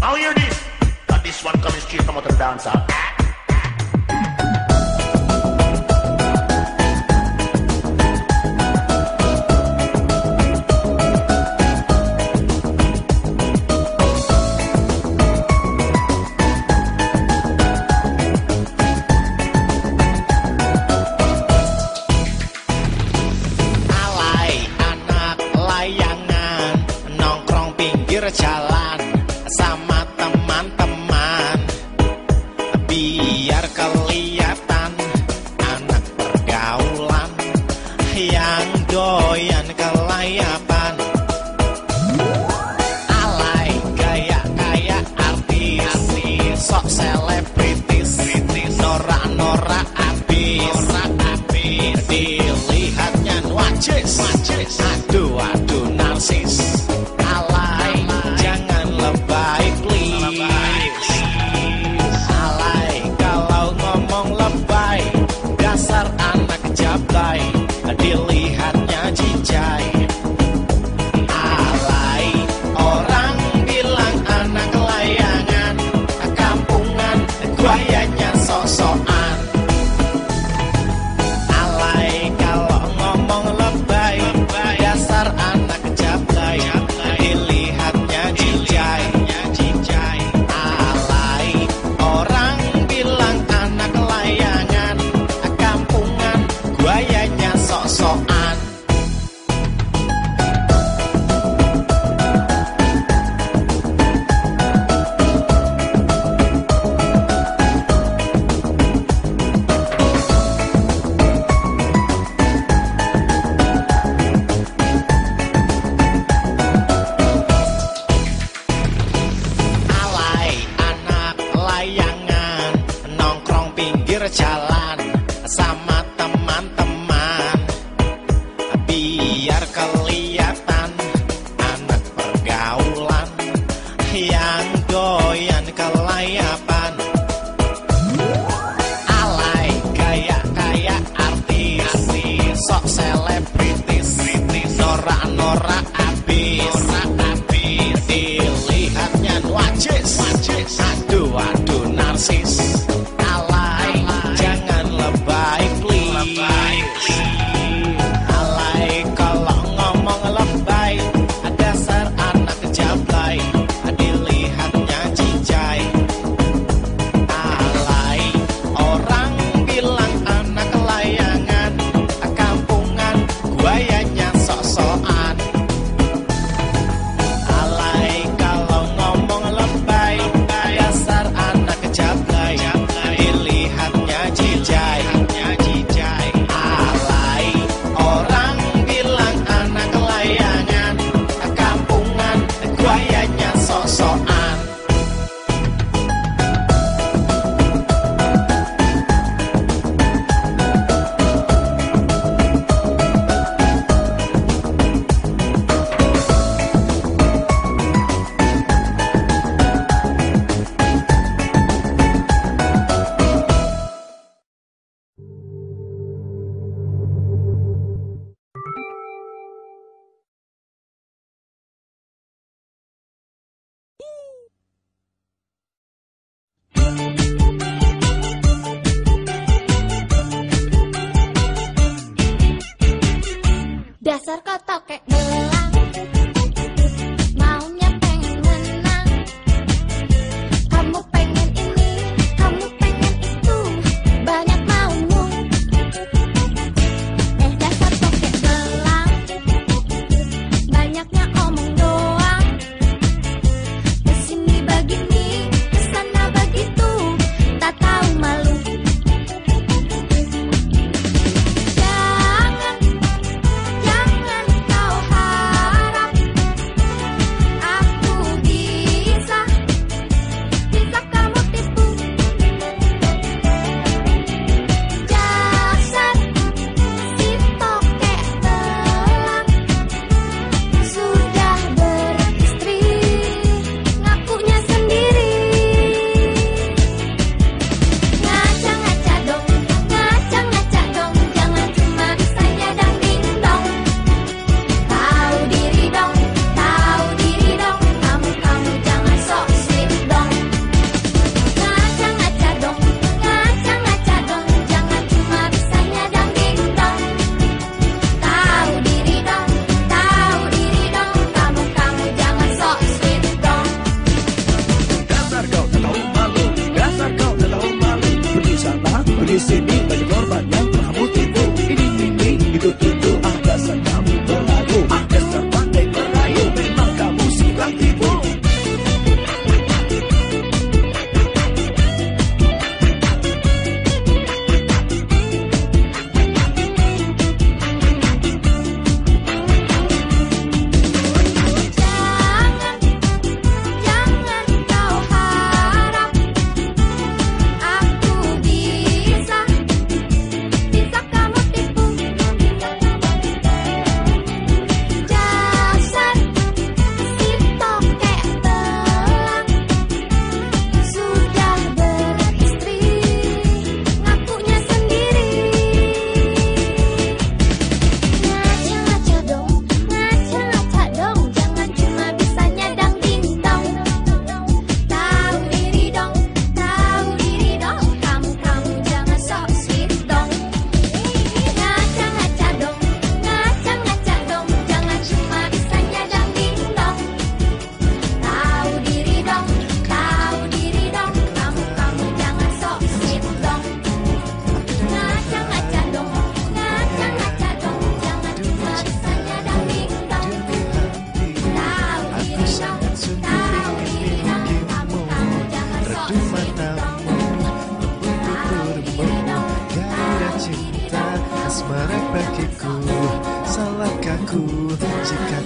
Now hear this. Got this one coming straight from out of the dancer. Jalan sama teman-teman biar kelihatan anak pergaulan yang doyan kelayapan. Alay gaya-gaya artis, sok selebritis, norak-norak abis, dilihatnya wacis, aduh narsis. Dilihatnya cincai. Alay, orang bilang anak layangan, kampungan, gayanya sok-sokan. Alay, kalau ngomong lebay, dasar anak jablay, dilihatnya cincai. Alay, orang bilang anak layangan, kampungan, gayanya sok-sokan. Alay, anak layangan, nongkrong pinggir jalan sama teman-teman biar kelihatan anak pergaulan yang doyan kelayapan. Alay gaya-gaya artis, sok selebritis, norak-norak abis, dilihatnya wacis, aduh narsis. Alay, jangan lebay please. Alay, kalau ngomong lebay, dasar anak jablay, dilihatnya cincai. Alay, orang bilang anak layangan, kampungan, gayanya sok-sokan.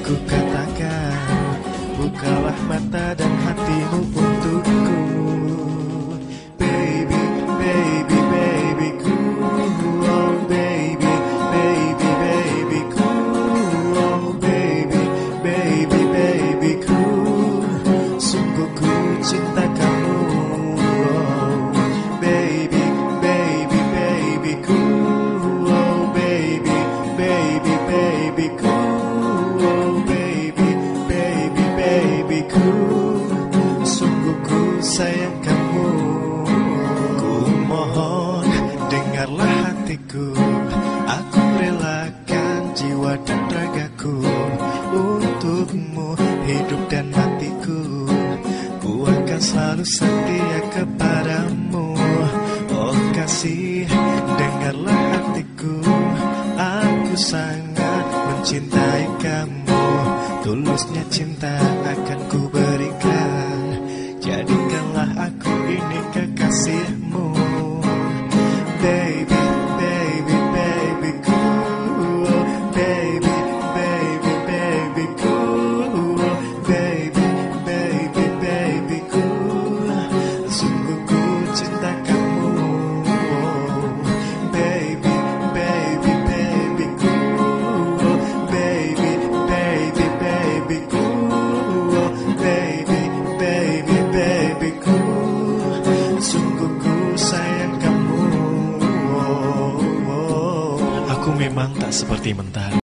ku katakan, bukalah mata dan hatimu untukku. Baby, baby, babyku, oh baby, baby, babyku, oh baby, baby, babyku. Sungguh ku cinta kamu, oh baby, baby, babyku, oh baby, baby, babyku, oh baby, baby, babyku. Sungguh ku sayang kamu. Ku mohon dengarlah hatiku, aku relakan jiwa dan ragaku untukmu, hidup dan matiku. Ku akan selalu setia kepadamu. Oh kasih, dengarlah hatiku, aku sangat mencintai kamu. Tulusnya cinta akan ku berikan, jadikanlah aku ini kekasihmu. Baby, baby, babyku, oh baby, baby, babyku, oh baby, baby, babyku. Sungguh ku cinta kamu, oh baby, baby, babyku, oh baby, baby, babyku, oh baby, baby, babyku. Sungguh ku sayang kamu, oh, oh. Aku memang tak seperti mentari